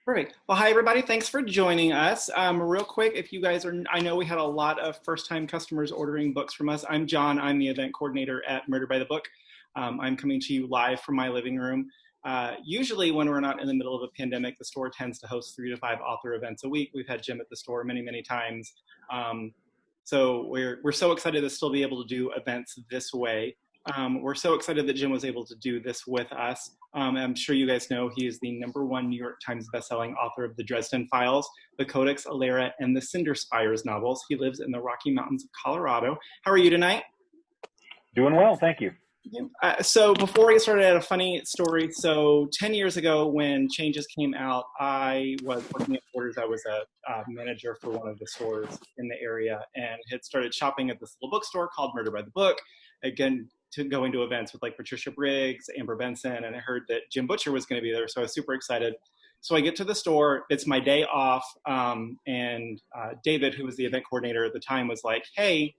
Perfect. Well, hi everybody. Thanks for joining us. Real quick, if you guys are, I know we had a lot of first-time customers ordering books from us. I'm John. I'm the event coordinator at Murder by the Book. I'm coming to you live from my living room. Usually when we're not in the middle of a pandemic, the store tends to host 3 to 5 author events a week. We've had Jim at the store many, many times. So we're so excited to still be able to do events this way. We're so excited that Jim was able to do this with us. I'm sure you guys know he is the #1 New York Times bestselling author of the Dresden Files, the Codex, Alera, and the Cinder Spires novels. He lives in the Rocky Mountains of Colorado. How are you tonight? Doing well, thank you. So before we get started, I had a funny story. So 10 years ago when Changes came out, I was working at Borders. I was a manager for one of the stores in the area and had started shopping at this little bookstore called Murder by the Book. Again, to going to events with like Patricia Briggs, Amber Benson, and I heard that Jim Butcher was going to be there, so I was super excited. So I get to the store, it's my day off, and David, who was the event coordinator at the time, was like, hey,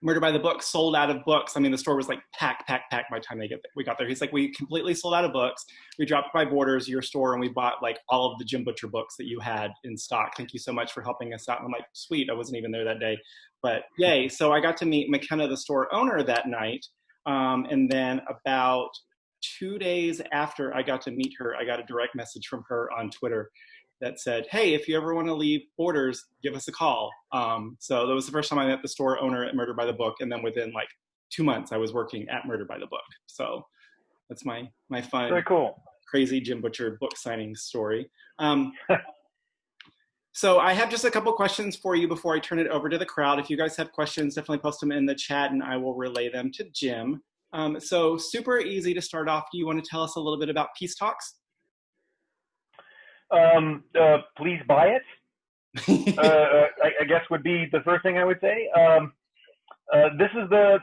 Murder by the Book sold out of books. I mean, the store was like packed by the time we got there. He's like, we completely sold out of books. We dropped by Borders, your store, and we bought like all of the Jim Butcher books that you had in stock. Thank you so much for helping us out. And I'm like, sweet, I wasn't even there that day, but yay. So I got to meet McKenna, the store owner, that night. And then about 2 days after I got to meet her, I got a direct message from her on Twitter that said, hey, if you ever want to leave Borders, give us a call. So that was the first time I met the store owner at Murder by the Book. And then within like 2 months, I was working at Murder by the Book. So that's my fun, very cool, crazy Jim Butcher book signing story. So I have just a couple questions for you before I turn it over to the crowd. If you guys have questions, definitely post them in the chat and I will relay them to Jim. So super easy to start off. Do you want to tell us a little bit about Peace Talks? Please buy it. I guess would be the first thing I would say. This is the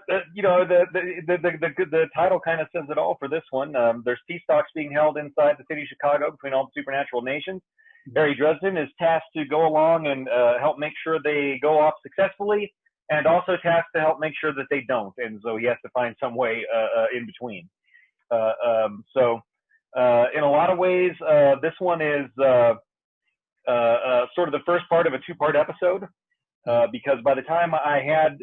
title kind of says it all for this one. There's peace talks being held inside the city of Chicago between all the supernatural nations. Harry Dresden is tasked to go along and help make sure they go off successfully, and also tasked to help make sure that they don't. And so he has to find some way in between. In a lot of ways, this one is sort of the first part of a 2-part episode, because by the time I had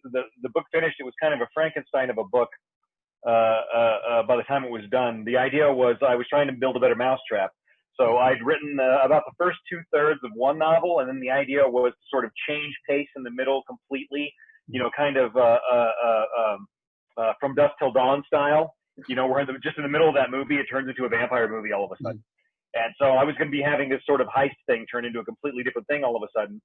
the book finished, it was kind of a Frankenstein of a book. By the time it was done, the idea was I was trying to build a better mousetrap. So I'd written about the first 2/3 of one novel, and then the idea was to sort of change pace in the middle completely, kind of From Dusk Till Dawn style. We're just in the middle of that movie, it turns into a vampire movie all of a sudden. And so I was going to be having this sort of heist thing turn into a completely different thing all of a sudden.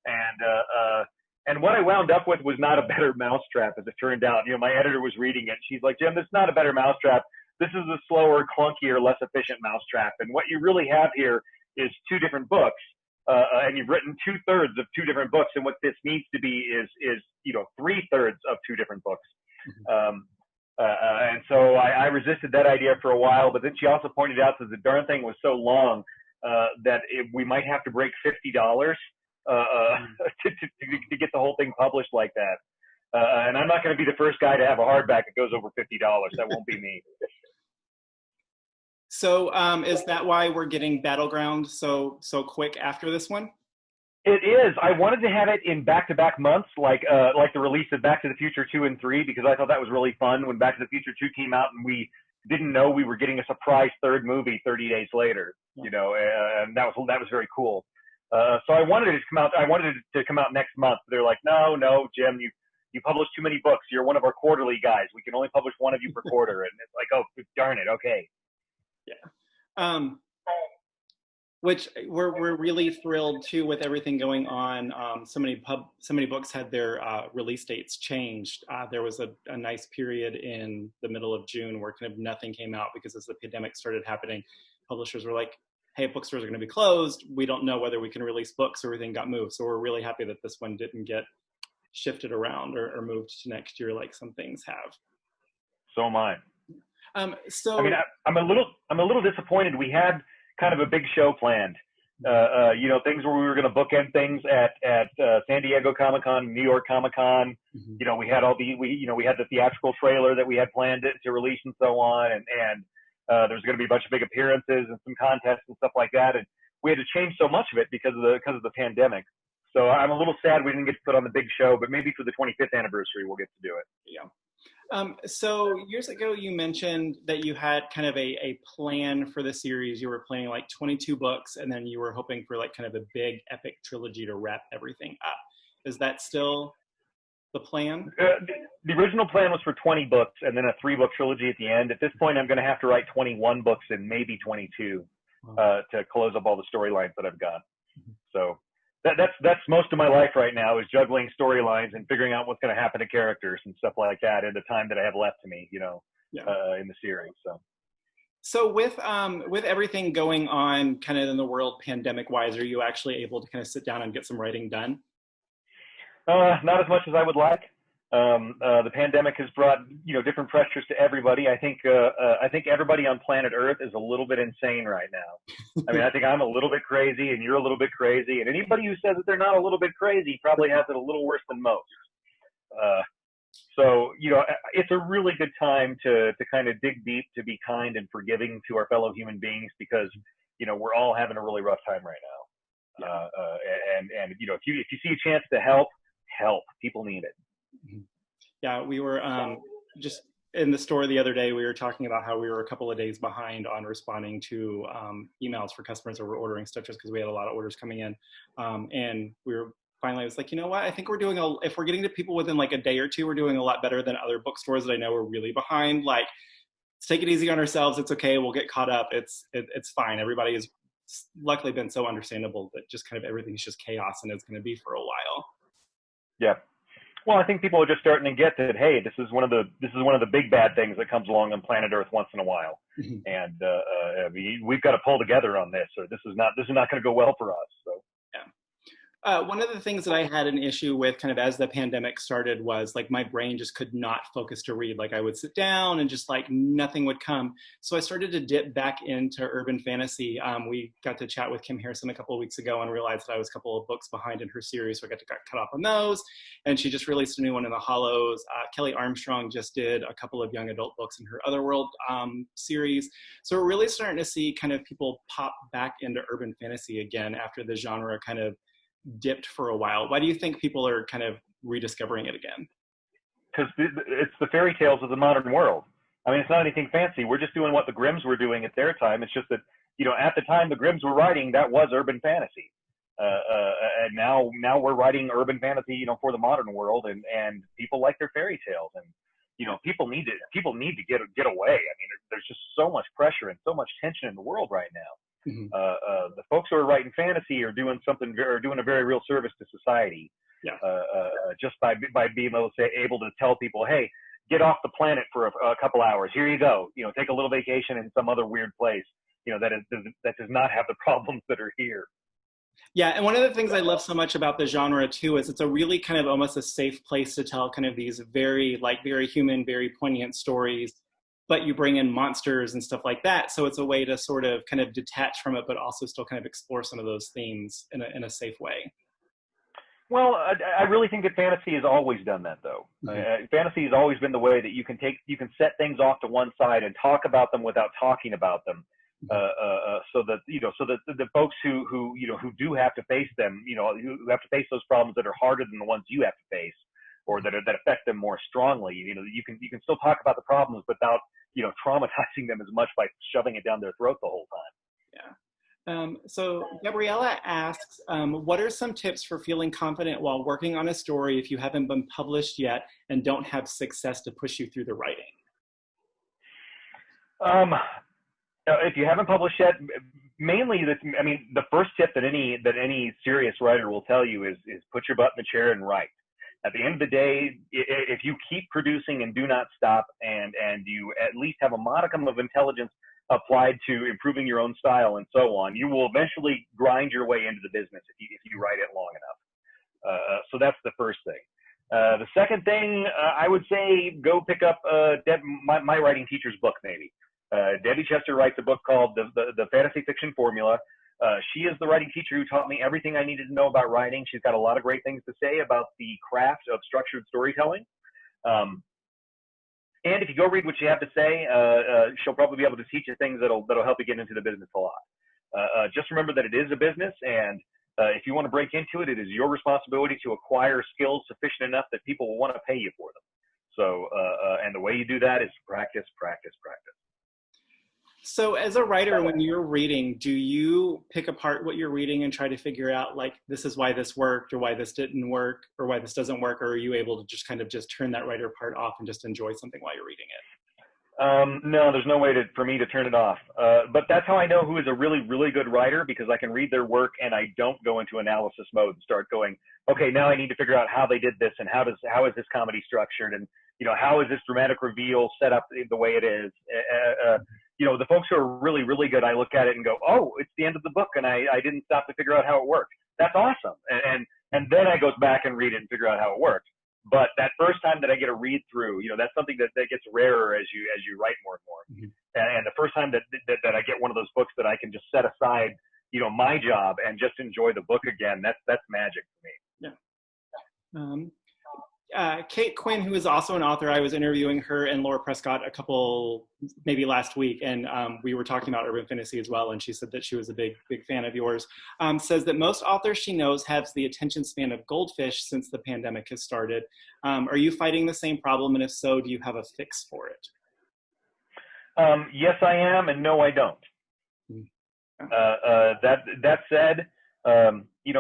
And what I wound up with was not a better mousetrap, as it turned out. My editor was reading it. She's like, Jim, this is not a better mousetrap. This is a slower, clunkier, less efficient mousetrap. And what you really have here is 2 different books. And you've written 2/3 of 2 different books. And what this needs to be is 3/3 of 2 different books. And so I resisted that idea for a while, but then she also pointed out that the darn thing was so long that we might have to break $50 to get the whole thing published like that. And I'm not going to be the first guy to have a hardback that goes over $50. That won't be me. So is that why we're getting Battleground so quick after this one? It is. I wanted to have it in back-to-back months, like the release of Back to the Future 2 and 3, because I thought that was really fun when Back to the Future 2 came out and we didn't know we were getting a surprise 3rd movie 30 days later. And that was very cool. So I wanted it to come out. I wanted it to come out next month. They're like, no, Jim, you publish too many books. You're one of our quarterly guys. We can only publish one of you per quarter. And it's like, oh, darn it. Okay. Yeah. Which we're really thrilled too with everything going on. So many books had their release dates changed. There was a nice period in the middle of June where kind of nothing came out because as the pandemic started happening, publishers were like, hey, bookstores are going to be closed. We don't know whether we can release books. Everything got moved. So we're really happy that this one didn't get shifted around or moved to next year like some things have. So am I. So I mean, I'm a little disappointed. We had kind of a big show planned. Things where we were going to bookend things at San Diego Comic-Con, New York Comic-Con. We had we had the theatrical trailer that we had planned to release and so on. And There's going to be a bunch of big appearances and some contests and stuff like that. And we had to change so much of it because of the pandemic. So I'm a little sad we didn't get to put on the big show, but maybe for the 25th anniversary, we'll get to do it. Yeah. So years ago, you mentioned that you had kind of a plan for the series. You were planning like 22 books, and then you were hoping for like kind of a big epic trilogy to wrap everything up. Is that still the plan? The original plan was for 20 books and then a 3-book trilogy at the end. At this point, I'm going to have to write 21 books and maybe 22 to close up all the storylines that I've got. So that's most of my life right now, is juggling storylines and figuring out what's going to happen to characters and stuff like that in the time that I have left to me, in the series. So with everything going on kind of in the world pandemic wise, are you actually able to kind of sit down and get some writing done? Not as much as I would like. The pandemic has brought, different pressures to everybody. I think everybody on planet Earth is a little bit insane right now. I mean, I think I'm a little bit crazy and you're a little bit crazy, and anybody who says that they're not a little bit crazy probably has it a little worse than most. So, it's a really good time to kind of dig deep, to be kind and forgiving to our fellow human beings, because, we're all having a really rough time right now. And if you see a chance to help, people need it. Yeah, we were just in the store the other day, we were talking about how we were a couple of days behind on responding to emails for customers that were ordering stuff, just because we had a lot of orders coming in. And we were finally, I was like, you know what, I think we're doing if we're getting to people within like a day or two, we're doing a lot better than other bookstores that I know are really behind. Like, let's take it easy on ourselves. It's okay. We'll get caught up. It's fine. Everybody has luckily been so understandable that just kind of everything's just chaos, and it's going to be for a while. Yeah. Well, I think people are just starting to get that, hey, this is one of the big bad things that comes along on planet Earth once in a while, and we've got to pull together on this, or this is not going to go well for us. So. One of the things that I had an issue with kind of as the pandemic started was like my brain just could not focus to read. Like I would sit down and just like nothing would come. So I started to dip back into urban fantasy. We got to chat with Kim Harrison a couple of weeks ago and realized that I was a couple of books behind in her series. So I got cut off on those. And she just released a new one in the Hollows. Kelly Armstrong just did a couple of young adult books in her Otherworld series. So we're really starting to see kind of people pop back into urban fantasy again after the genre kind of dipped for a while. Why do you think people are kind of rediscovering it again? Because it's the fairy tales of the modern world. I mean, it's not anything fancy. We're just doing what the Grimms were doing at their time. It's just that, at the time the Grimms were writing, that was urban fantasy. And now we're writing urban fantasy, for the modern world, and people like their fairy tales, and people need to get away. I mean, there's just so much pressure and so much tension in the world right now. The folks who are writing fantasy are doing a very real service to society. Yeah. Just by being able to tell people, hey, get off the planet for a couple hours. Here you go. Take a little vacation in some other weird place. That does not have the problems that are here. Yeah, and one of the things I love so much about the genre too is it's a really kind of almost a safe place to tell kind of these very human, very poignant stories, but you bring in monsters and stuff like that. So it's a way to sort of kind of detach from it, but also still kind of explore some of those themes in a safe way. Well, I really think that fantasy has always done that, though. Fantasy has always been the way that you can set things off to one side and talk about them without talking about them. So that the folks who do have to face them, who have to face those problems that are harder than the ones you have to face, or that affect them more strongly, you can still talk about the problems without traumatizing them as much by shoving it down their throat the whole time. Yeah. So Gabriella asks, what are some tips for feeling confident while working on a story if you haven't been published yet and don't have success to push you through the writing? If you haven't published yet, mainly the first tip that any serious writer will tell you is put your butt in the chair and write. At the end of the day, if you keep producing and do not stop, and you at least have a modicum of intelligence applied to improving your own style and so on, you will eventually grind your way into the business if you write it long enough. So that's the first thing. The second thing, I would say go pick up my writing teacher's book, maybe. Debbie Chester writes a book called The Fantasy Fiction Formula. She is the writing teacher who taught me everything I needed to know about writing. She's got a lot of great things to say about the craft of structured storytelling. And if you go read what she have to say, she'll probably be able to teach you things that'll help you get into the business a lot. Just remember that it is a business, and if you want to break into it, it is your responsibility to acquire skills sufficient enough that people will want to pay you for them. So, and the way you do that is practice, practice, practice. So as a writer, when you're reading, do you pick apart what you're reading and try to figure out, like, this is why this worked or why this didn't work or why this doesn't work? Or are you able to just kind of just turn that writer part off and just enjoy something while you're reading it? No, there's no way for me to turn it off. But that's how I know who is a really, really good writer, because I can read their work and I don't go into analysis mode and start going, okay, now I need to figure out how they did this and how is this comedy structured, and how is this dramatic reveal set up the way it is. The folks who are really, really good, I look at it and go, oh, it's the end of the book, and I didn't stop to figure out how it worked. That's awesome. And then I go back and read it and figure out how it worked. But that first time that I get a read through, that's something that gets rarer as you write more and more. Mm-hmm. And the first time that I get one of those books that I can just set aside, my job and just enjoy the book again, that's magic for me. Yeah. Kate Quinn, who is also an author, I was interviewing her and Laura Prescott maybe last week, and we were talking about urban fantasy as well, and she said that she was a big fan of yours. Says that most authors she knows have the attention span of goldfish since the pandemic has started. Are you fighting the same problem, and if so, do you have a fix for it? Yes, I am, and no, I don't. That said,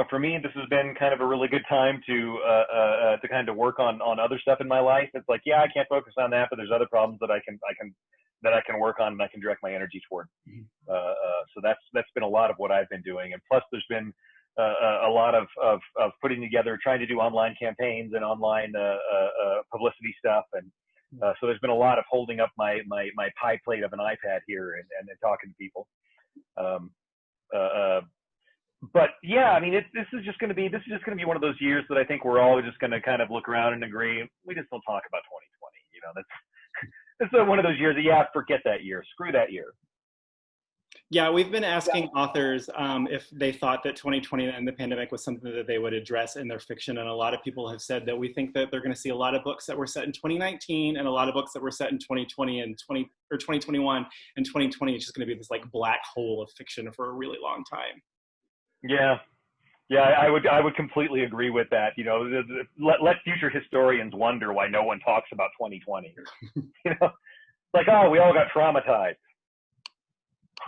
for me, this has been kind of a really good time to kind of work on other stuff in my life. It's like, yeah, I can't focus on that, but there's other problems that I can work on and I can direct my energy toward. So that's been a lot of what I've been doing. And plus there's been a lot of putting together, trying to do online campaigns and online publicity stuff. And so there's been a lot of holding up my pie plate of an iPad here and talking to people. But yeah, I mean, this is just going to be one of those years that I think we're all just going to kind of look around and agree, we just don't talk about 2020. That's one of those years that, forget that year, screw that year. Yeah, we've been asking authors if they thought that 2020 and the pandemic was something that they would address in their fiction, and a lot of people have said that we think that they're going to see a lot of books that were set in 2019 and a lot of books that were set in 2020 and 2021, and 2020 is just going to be this like black hole of fiction for a really long time. Yeah, I would completely agree with that. Let future historians wonder why no one talks about 2020. Like, oh, we all got traumatized.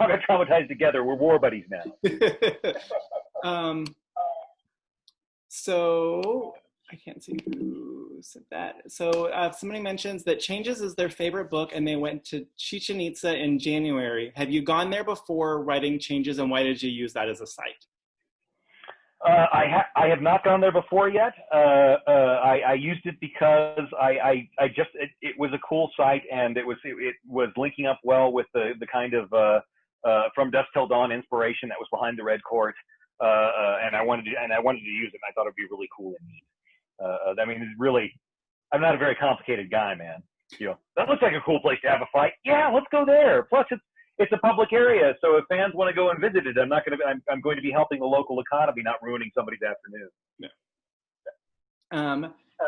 All got traumatized together. We're war buddies now. So I can't see who said that. So somebody mentions that Changes is their favorite book, and they went to Chichen Itza in January. Have you gone there before writing Changes, and why did you use that as a site? I have not gone there before yet. I used it because it was a cool site, and it was linking up well with the kind of From Dusk Till Dawn inspiration that was behind the Red Court, and I wanted to use it. And I thought it'd be really cool and neat. I mean, really, I'm not a very complicated guy, man. That looks like a cool place to have a fight. Yeah, let's go there. Plus, it's a public area, so if fans want to go and visit it, I'm going to be helping the local economy, not ruining somebody's afternoon. Yeah.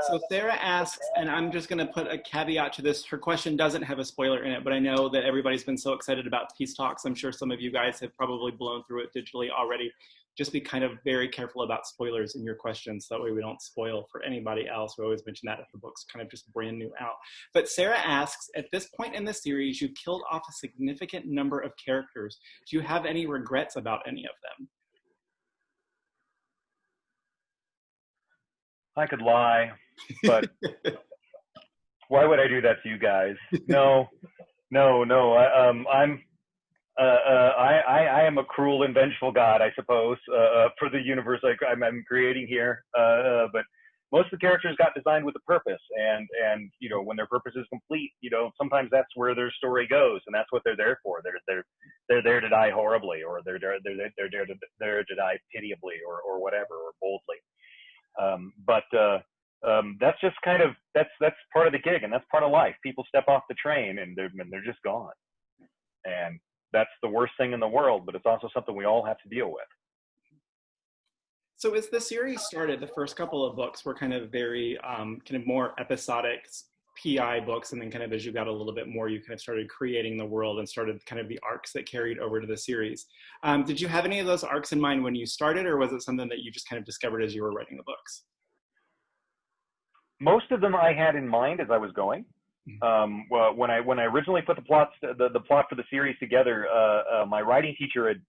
So Sarah asks, and I'm just going to put a caveat to this. Her question doesn't have a spoiler in it, but I know that everybody's been so excited about Peace Talks. I'm sure some of you guys have probably blown through it digitally already. Just be kind of very careful about spoilers in your questions. So that way we don't spoil for anybody else. We always mention that if the book's kind of just brand new out. But Sarah asks, at this point in the series, you've killed off a significant number of characters. Do you have any regrets about any of them? I could lie, but why would I do that to you guys? No. I am a cruel and vengeful god, I suppose, for the universe I'm creating here. But most of the characters got designed with a purpose, and when their purpose is complete, sometimes that's where their story goes, and that's what they're there for. They're there to die horribly, or they're there to die pitiably, or whatever, or boldly. But that's just kind of that's part of the gig, and that's part of life. People step off the train and they're just gone, and that's the worst thing in the world, but it's also something we all have to deal with. So as the series started, the first couple of books were kind of very kind of more episodic PI books, and then kind of as you got a little bit more, you kind of started creating the world and started kind of the arcs that carried over to the series. Did you have any of those arcs in mind when you started, or was it something that you just kind of discovered as you were writing the books? Most of them I had in mind as I was going. Well, when I originally put the plot for the series together, my writing teacher had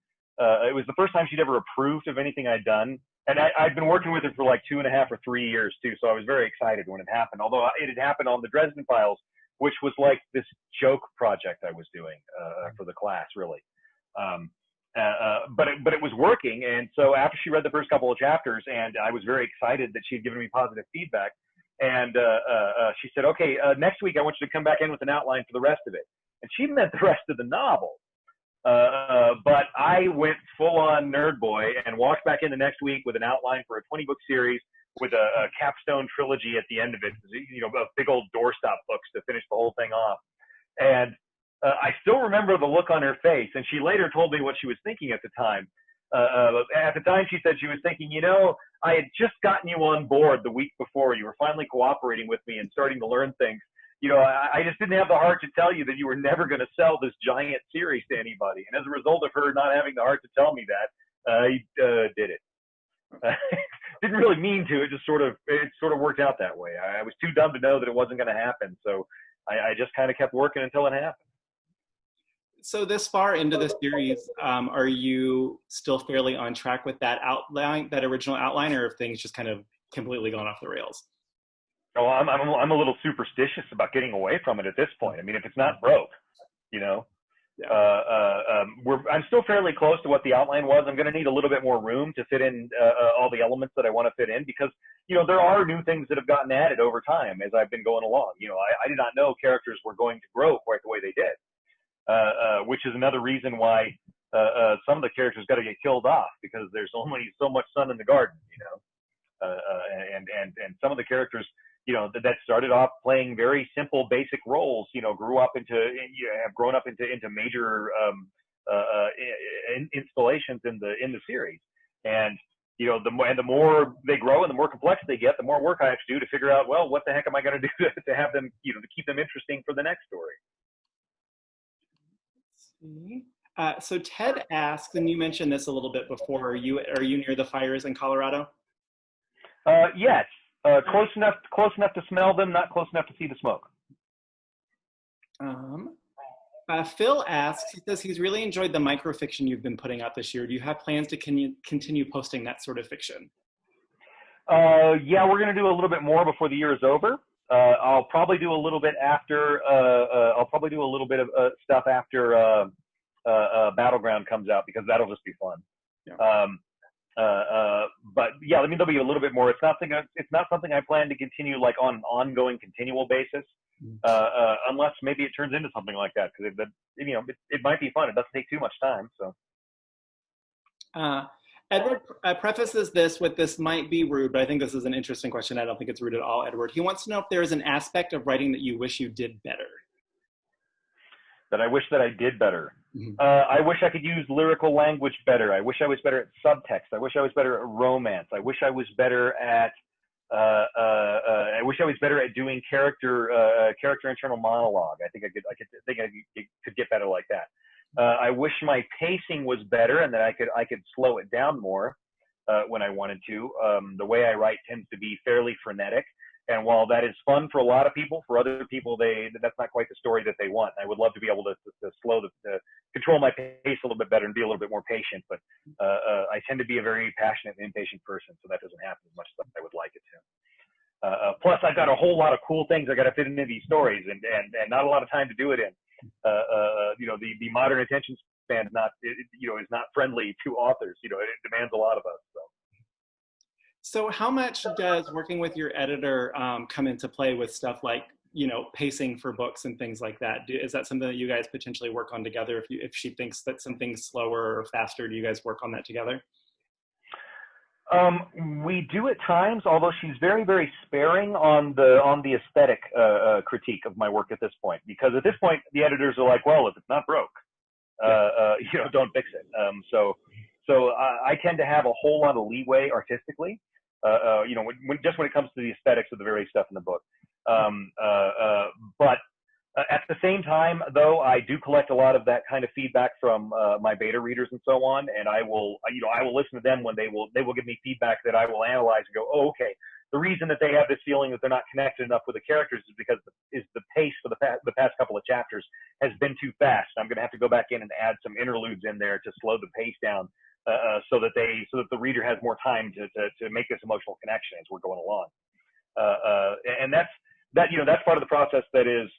it was the first time she'd ever approved of anything I'd done, and I'd been working with her for like 2.5 or 3 years too, so I was very excited when it happened. Although it had happened on the Dresden Files, which was like this joke project I was doing for the class, really. But it was working, and so after she read the first couple of chapters, and I was very excited that she had given me positive feedback. And she said, okay, next week I want you to come back in with an outline for the rest of it. And she meant the rest of the novel. But I went full on nerd boy and walked back in the next week with an outline for a 20-book series with a capstone trilogy at the end of it, you know, big old doorstop books to finish the whole thing off. And I still remember the look on her face. And she later told me what she was thinking at the time. At the time, she said she was thinking, you know, I had just gotten you on board the week before. You were finally cooperating with me and starting to learn things. You know, I just didn't have the heart to tell you that you were never going to sell this giant series to anybody. And as a result of her not having the heart to tell me that, I did it. Didn't really mean to. It sort of worked out that way. I was too dumb to know that it wasn't going to happen. So I just kind of kept working until it happened. So this far into the series, are you still fairly on track with that outline, that original outline, or have things just kind of completely gone off the rails? Oh, I'm a little superstitious about getting away from it at this point. I mean, if it's not broke, you know, yeah. I'm still fairly close to what the outline was. I'm going to need a little bit more room to fit in all the elements that I want to fit in, because, you know, there are new things that have gotten added over time as I've been going along. You know, I did not know characters were going to grow quite the way they did. Which is another reason why some of the characters got to get killed off, because there's only so much sun in the garden, you know. And some of the characters, you know, that started off playing very simple, basic roles, you know, have grown up into major installations in the series. And you know, the more they grow and the more complex they get, the more work I have to do to figure out, well, what the heck am I going to do to have them, you know, to keep them interesting for the next story. So Ted asks, and you mentioned this a little bit before, are you near the fires in Colorado? Yes, close enough to smell them, not close enough to see the smoke. Phil asks, he says he's really enjoyed the microfiction you've been putting out this year. Do you have plans to continue posting that sort of fiction? Yeah, we're going to do a little bit more before the year is over. I'll probably do a little bit after. I'll probably do a little bit of stuff after Battleground comes out, because that'll just be fun. Yeah. But yeah, I mean, there'll be a little bit more. It's not something I plan to continue like on an ongoing, continual basis, unless maybe it turns into something like that, because you know, it might be fun. It doesn't take too much time, so. Edward prefaces this with, this might be rude, but I think this is an interesting question. I don't think it's rude at all, Edward. He wants to know if there is an aspect of writing that you wish you did better. That I wish that I did better. Mm-hmm. I wish I could use lyrical language better. I wish I was better at subtext. I wish I was better at romance. I wish I was better at doing character internal monologue. I think I could get better like that. I wish my pacing was better, and that I could slow it down more when I wanted to. The way I write tends to be fairly frenetic, and while that is fun for a lot of people, for other people that's not quite the story that they want. I would love to be able to control my pace a little bit better and be a little bit more patient. But I tend to be a very passionate and impatient person, so that doesn't happen as much as I would like it to. Plus, I've got a whole lot of cool things I got to fit into these stories, and not a lot of time to do it in. You know, the modern attention span is not friendly to authors. You know, it demands a lot of us. So how much does working with your editor come into play with stuff like, you know, pacing for books and things like that? Is that something that you guys potentially work on together? If she thinks that something's slower or faster, do you guys work on that together? We do at times, although she's very, very sparing on the aesthetic critique of my work at this point. Because at this point, the editors are like, well, if it's not broke, you know, don't fix it. So I tend to have a whole lot of leeway artistically. You know, when it comes to the aesthetics of the various stuff in the book. But at the same time, though, I do collect a lot of that kind of feedback from my beta readers and so on, and I will listen to them when they will give me feedback that I will analyze and go, oh, okay. The reason that they have this feeling that they're not connected enough with the characters is because the pace for the past couple of chapters has been too fast. I'm going to have to go back in and add some interludes in there to slow the pace down, so that the reader has more time to make this emotional connection as we're going along. And that's part of the process that is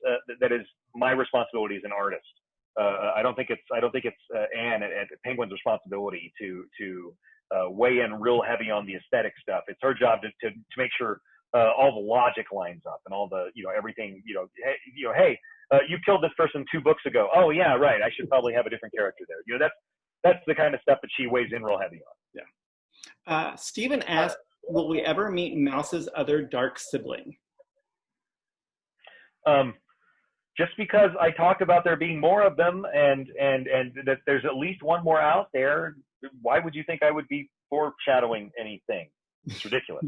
my responsibility as an artist. I don't think it's Anne at Penguin's responsibility to weigh in real heavy on the aesthetic stuff. It's her job to make sure all the logic lines up and all the everything. Hey, you killed this person 2 books ago. Oh yeah, right. I should probably have a different character there. That's the kind of stuff that she weighs in real heavy on. Yeah. Stephen asked, will we ever meet Mouse's other dark sibling? Just because I talked about there being more of them and that there's at least one more out there, why would you think I would be foreshadowing anything? It's ridiculous.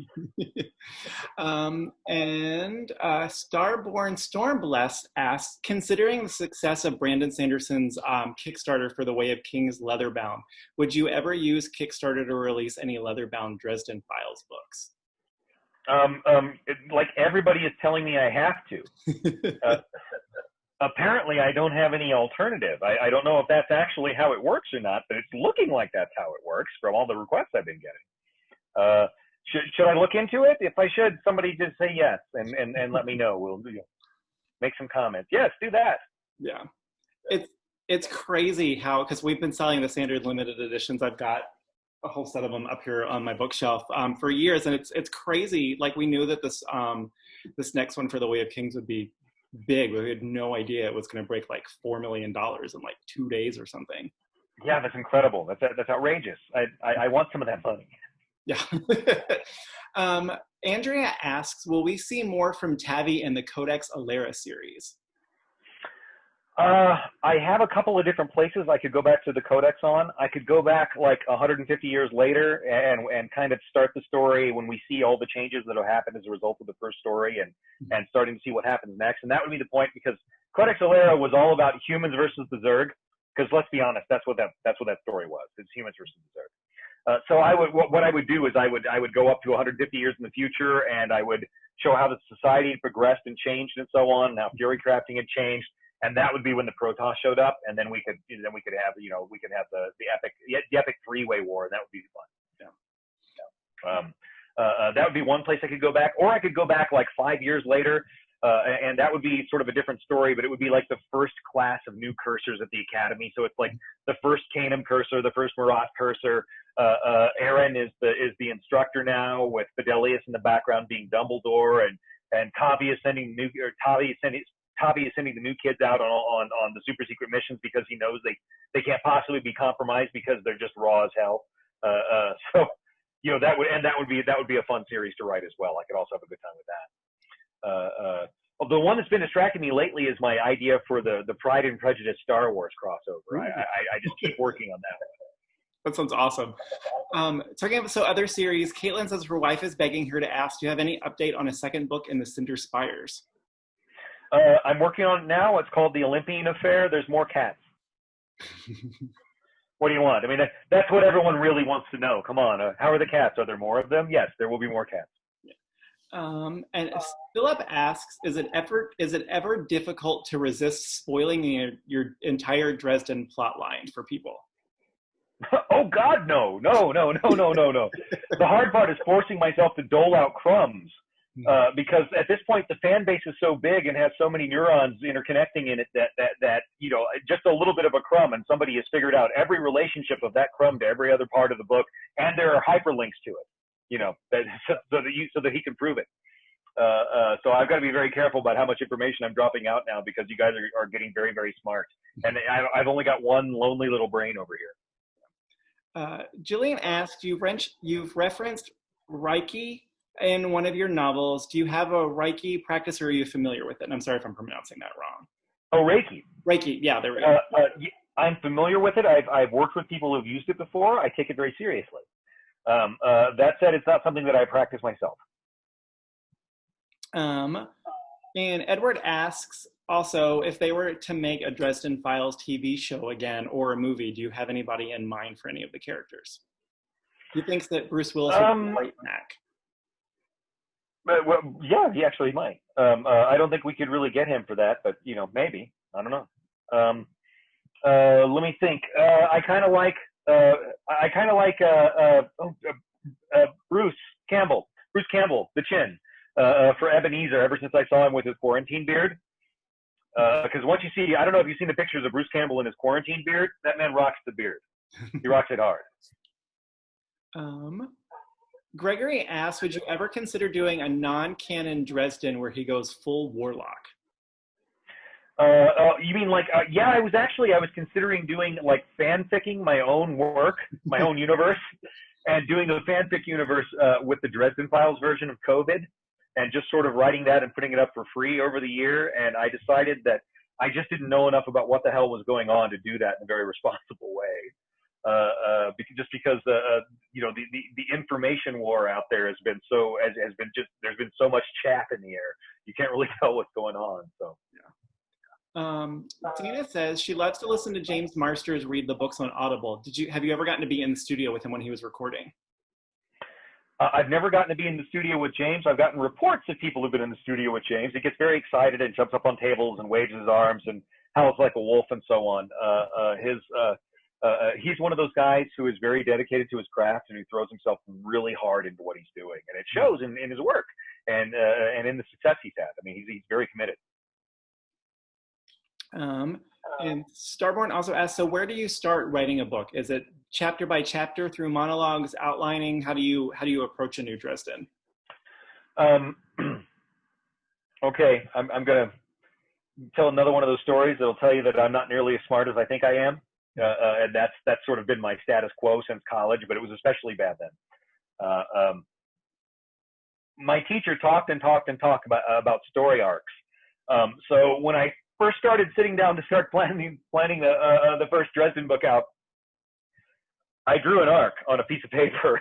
And Starborn Stormblessed asks, considering the success of Brandon Sanderson's Kickstarter for The Way of Kings Leatherbound, would you ever use Kickstarter to release any Leatherbound Dresden Files books? Like everybody is telling me I have to. Apparently, I don't have any alternative. I don't know if that's actually how it works or not, but it's looking like that's how it works from all the requests I've been getting. Should I look into it? If I should, somebody just say yes and let me know. We'll make some comments. Yes, do that. Yeah, it's crazy how, because we've been selling the standard limited editions. I've got a whole set of them up here on my bookshelf for years, and it's crazy. Like, we knew that this next one for The Way of Kings would be big, but we had no idea it was going to break like $4 million in like 2 days or something. Yeah, that's incredible. That's outrageous. I want some of that money. Yeah. Andrea asks, will we see more from Tavi in the Codex Alera series? I have a couple of different places I could go back to the Codex on. I could go back like 150 years later and kind of start the story when we see all the changes that have happened as a result of the first story and starting to see what happens next. And that would be the point, because Codex Alera was all about humans versus the Zerg. Because let's be honest, that's what that story was. It's humans versus the Zerg. So what I would do is I would go up to 150 years in the future, and I would show how the society had progressed and changed and so on, and how fury crafting had changed, and that would be when the Protoss showed up, and then we could have the epic three-way war, and that would be fun. That would be one place I could go back, or I could go back like 5 years later. And that would be sort of a different story, but it would be like the first class of new cursors at the academy. So it's like the first Canem cursor, the first Marat cursor. Aaron is the instructor now, with Fidelius in the background being Dumbledore, and Tavi is sending the new kids out on the super secret missions because he knows they can't possibly be compromised because they're just raw as hell. So that would be a fun series to write as well. I could also have a good time with that. The one that's been distracting me lately is my idea for the Pride and Prejudice Star Wars crossover. I just keep working on that. That sounds awesome. Talking about other series, Caitlin says her wife is begging her to ask, do you have any update on a second book in the Cinder Spires? I'm working on it now. It's called The Olympian Affair. There's more cats. What do you want? I mean, that's what everyone really wants to know. Come on. How are the cats? Are there more of them? Yes, there will be more cats. And Philip asks, is it ever difficult to resist spoiling your entire Dresden plot line for people? Oh God, no. The hard part is forcing myself to dole out crumbs, because at this point the fan base is so big and has so many neurons interconnecting in it that just a little bit of a crumb and somebody has figured out every relationship of that crumb to every other part of the book, and there are hyperlinks to it. So that he can prove it. So I've got to be very careful about how much information I'm dropping out now, because you guys are getting very, very smart. And I've only got one lonely little brain over here. Jillian asked, you've referenced Reiki in one of your novels. Do you have a Reiki practice, or are you familiar with it? And I'm sorry if I'm pronouncing that wrong. Oh, Reiki. Reiki, yeah, there we go. I'm familiar with it. I've worked with people who've used it before. I take it very seriously. That said, it's not something that I practice myself. And Edward asks also if they were to make a Dresden Files TV show again or a movie, do you have anybody in mind for any of the characters? He thinks that Bruce Willis would be great Mac. Well, yeah, he actually might. I don't think we could really get him for that, but maybe. I don't know. Let me think. I kind of like Bruce Campbell, the Chin, for Ebenezer. Ever since I saw him with his quarantine beard, because once you see, I don't know if you've seen the pictures of Bruce Campbell in his quarantine beard. That man rocks the beard. He rocks it hard. Gregory asks, would you ever consider doing a non-canon Dresden where he goes full warlock? You mean like, yeah, I was considering doing like fanficking my own work, my own universe, and doing the fanfic universe with the Dresden Files version of COVID, and just sort of writing that and putting it up for free over the year. And I decided that I just didn't know enough about what the hell was going on to do that in a very responsible way. Because the information war out there has been there's been so much chaff in the air. You can't really tell what's going on. So yeah. Tina says she loves to listen to James Marsters read the books on Audible. Have you ever gotten to be in the studio with him when he was recording? I've never gotten to be in the studio with James. I've gotten reports of people who've been in the studio with James. He gets very excited and jumps up on tables and waves his arms and howls like a wolf and so on. He's one of those guys who is very dedicated to his craft and who throws himself really hard into what he's doing, and it shows in his work and in the success he's had. I mean, he's very committed. And Starborn also asks, so where do you start writing a book? Is it chapter by chapter through monologues, outlining? How do you approach a new Dresden? Okay, I'm going to tell another one of those stories that'll tell you that I'm not nearly as smart as I think I am. And that's sort of been my status quo since college, but it was especially bad then. My teacher talked about story arcs. So when I first started sitting down to start planning the first Dresden book out, I drew an arc on a piece of paper,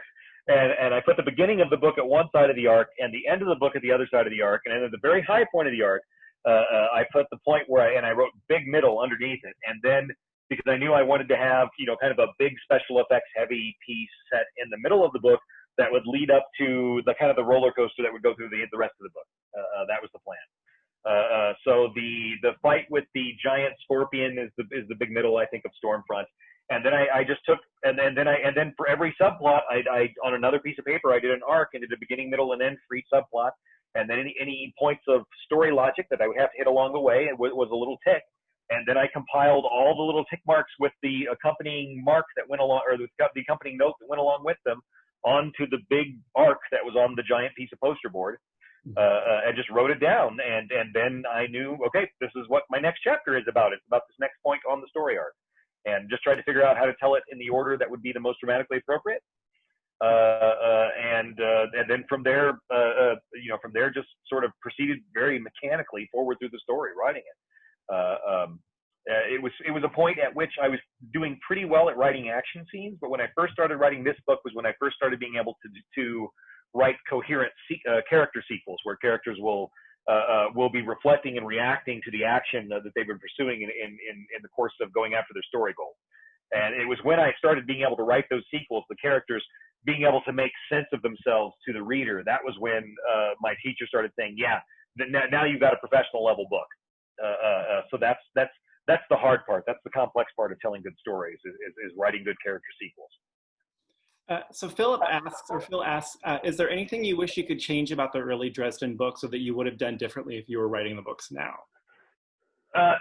and I put the beginning of the book at one side of the arc and the end of the book at the other side of the arc, and then at the very high point of the arc, I put the point where I wrote big middle underneath it, and then because I knew I wanted to have, kind of a big special effects heavy piece set in the middle of the book that would lead up to the kind of the roller coaster that would go through the rest of the book. That was the plan. So the fight with the giant scorpion is the big middle, I think, of Stormfront. And then I just took, and then for every subplot, I on another piece of paper, I did an arc and did a beginning, middle, and end for each subplot. And then any points of story logic that I would have to hit along the way, it was a little tick. And then I compiled all the little tick marks with the accompanying mark that went along, or the accompanying note that went along with them, onto the big arc that was on the giant piece of poster board. I just wrote it down, and then I knew, okay, this is what my next chapter is about. It's about this next point on the story arc, and just tried to figure out how to tell it in the order that would be the most dramatically appropriate. And then from there, just sort of proceeded very mechanically forward through the story, writing it. It was a point at which I was doing pretty well at writing action scenes, but when I first started writing this book was when I first started being able to write coherent character sequels, where characters will be reflecting and reacting to the action that they've been pursuing in the course of going after their story goals. And it was when I started being able to write those sequels, the characters being able to make sense of themselves to the reader. That was when my teacher started saying, yeah, now you've got a professional level book. So that's the hard part. That's the complex part of telling good stories is writing good character sequels. So Phil asks, is there anything you wish you could change about the early Dresden books so that you would have done differently if you were writing the books now?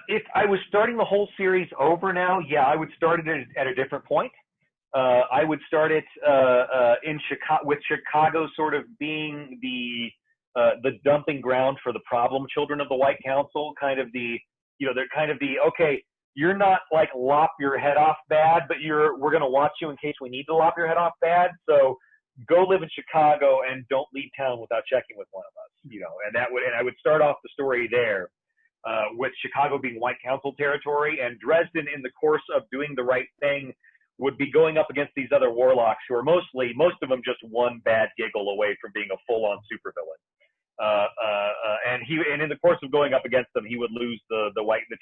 If I was starting the whole series over now, yeah, I would start it at a different point. I would start it in Chicago, with Chicago sort of being the dumping ground for the problem children of the White Council, they're kind of the, okay, you're not like lop your head off bad, but we're going to watch you in case we need to lop your head off bad. So go live in Chicago and don't leave town without checking with one of us, and I would start off the story there, with Chicago being White Council territory, and Dresden, in the course of doing the right thing, would be going up against these other warlocks who are most of them just one bad giggle away from being a full-on supervillain. And in the course of going up against them, he would lose the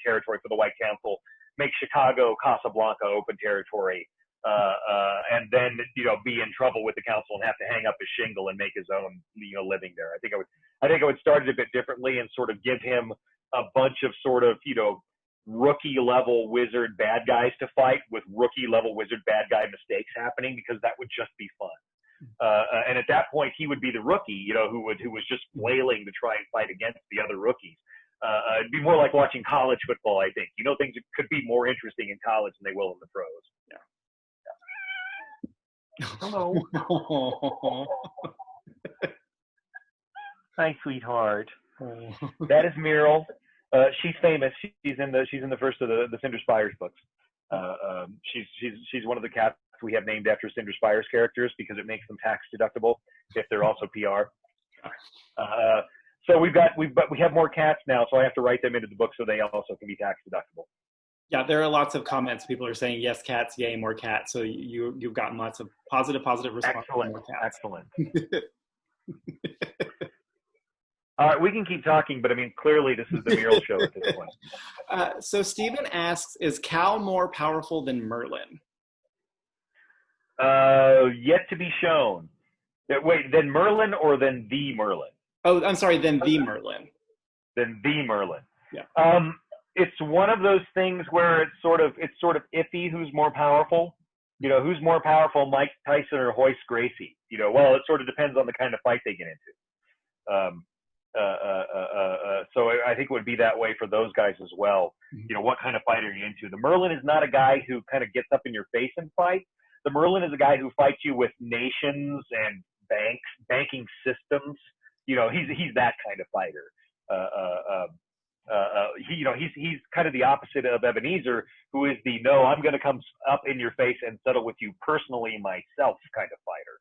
territory for the White Council, make Chicago, Casablanca open territory, and then be in trouble with the council and have to hang up his shingle and make his own living there. I think I would start it a bit differently and sort of give him a bunch of sort of rookie level wizard bad guys to fight with rookie level wizard bad guy mistakes happening, because that would just be fun. And at that point, he would be the rookie, who was just flailing to try and fight against the other rookies. It'd be more like watching college football, I think. Things could be more interesting in college than they will in the pros. Yeah. Hello. Hi, sweetheart. That is Meryl. She's famous. She's in the first of the Cinder Spires books. She's one of the cats we have named after Cinder Spires characters because it makes them tax deductible if they're also PR. So we have more cats now, so I have to write them into the book so they also can be tax deductible. Yeah, there are lots of comments. People are saying yes, cats, yay, more cats. So you've gotten lots of positive response. Excellent. All right, we can keep talking, but I mean, clearly this is the Mural show at this point. So Stephen asks, is Cal more powerful than Merlin? Yet to be shown. Wait, then Merlin or then the Merlin? Oh, I'm sorry, then the Merlin. Then the Merlin. Yeah. It's one of those things where it's sort of iffy who's more powerful. Who's more powerful, Mike Tyson or Hoist Gracie? Well, it sort of depends on the kind of fight they get into. So I think it would be that way for those guys as well. What kind of fight are you into? The Merlin is not a guy who kind of gets up in your face and fights. The Merlin is a guy who fights you with nations and banking systems. He's that kind of fighter. He's kind of the opposite of Ebenezer, who is the no, I'm going to come up in your face and settle with you personally myself kind of fighter.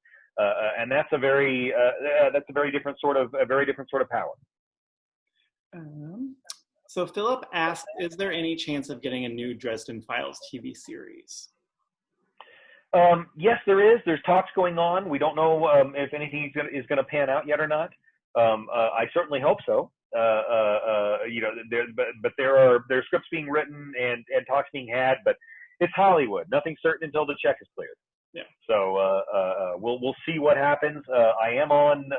And that's a very different sort of power. So Philip asked, is there any chance of getting a new Dresden Files TV series? Yes, there is. There's talks going on. We don't know if anything is going to pan out yet or not. I certainly hope so. But there are scripts being written and talks being had, but it's Hollywood. Nothing's certain until the check is cleared. Yeah. So we'll see what happens. I am on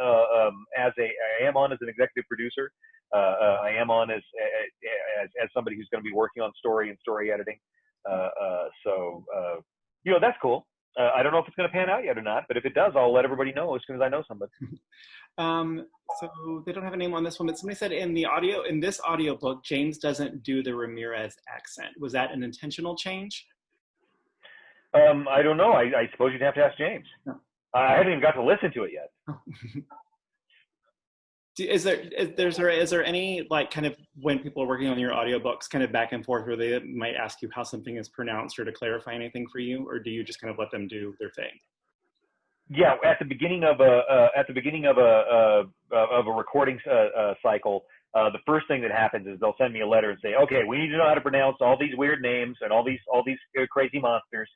as an executive producer. I am on as somebody who's going to be working on story and story editing. That's cool. I don't know if it's going to pan out yet or not, but if it does, I'll let everybody know as soon as I know somebody. So they don't have a name on this one, but somebody said in this audiobook, James doesn't do the Ramirez accent. Was that an intentional change? I don't know. I suppose you'd have to ask James. No. I haven't even got to listen to it yet. Is there any, like, kind of when people are working on your audiobooks kind of back and forth where they might ask you how something is pronounced or to clarify anything for you, or do you just kind of let them do their thing? Yeah, at the beginning of a recording cycle, the first thing that happens is they'll send me a letter and say, okay, we need to know how to pronounce all these weird names and all these crazy monsters.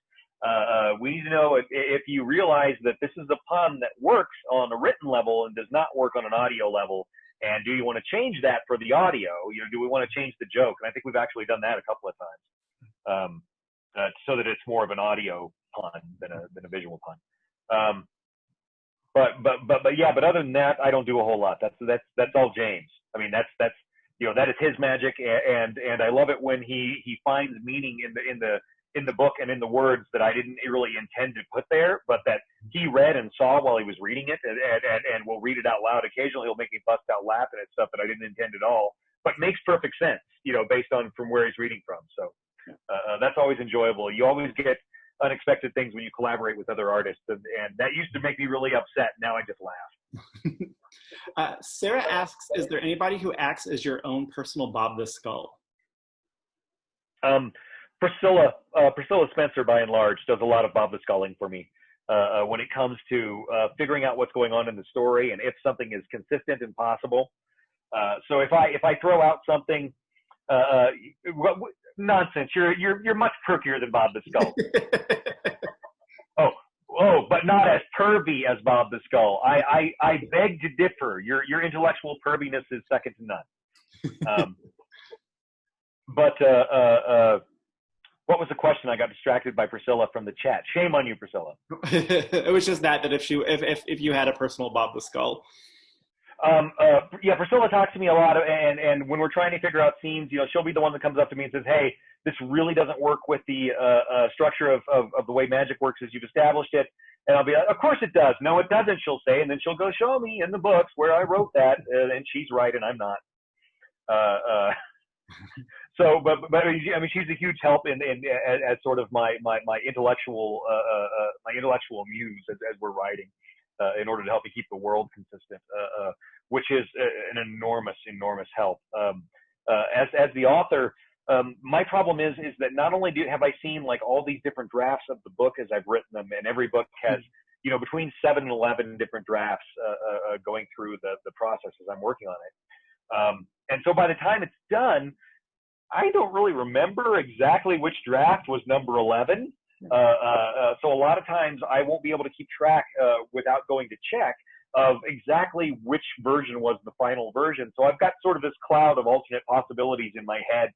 We need to know if you realize that this is a pun that works on a written level and does not work on an audio level, and do you want to change that for the audio? Do we want to change the joke? And I think we've actually done that a couple of times, so that it's more of an audio pun than a visual pun. But other than that, I don't do a whole lot. That's all James. I mean, that is his magic, and I love it when he finds meaning in the book and in the words that I didn't really intend to put there, but that he read and saw while he was reading it, and will read it out loud. Occasionally he'll make me bust out laughing at stuff that I didn't intend at all, but makes perfect sense, based on from where he's reading from. So that's always enjoyable. You always get unexpected things when you collaborate with other artists, and that used to make me really upset. Now I just laugh. Sarah asks, is there anybody who acts as your own personal Bob the Skull? Priscilla Spencer, by and large, does a lot of Bob the Sculling for me when it comes to figuring out what's going on in the story and if something is consistent and possible. So if I throw out something, nonsense, you're much perkier than Bob the Skull. but not as pervy as Bob the Skull. I beg to differ. Your intellectual perviness is second to none. But what was the question? I got distracted by Priscilla from the chat. Shame on you, Priscilla. It was just that if you had a personal Bob the Skull. Yeah, Priscilla talks to me a lot, and when we're trying to figure out scenes, she'll be the one that comes up to me and says, "Hey, this really doesn't work with the structure of the way magic works as you've established it." And I'll be like, "Of course it does." "No, it doesn't," she'll say, and then she'll go show me in the books where I wrote that, and she's right and I'm not. So, but I mean, she's a huge help as sort of my intellectual muse as we're writing, in order to help me keep the world consistent, which is an enormous help. As the author, my problem is that not only have I seen like all these different drafts of the book as I've written them, and every book has between 7 and 11 different drafts going through the process as I'm working on it. And so by the time it's done, I don't really remember exactly which draft was number 11. So a lot of times I won't be able to keep track without going to check of exactly which version was the final version. So I've got sort of this cloud of alternate possibilities in my head,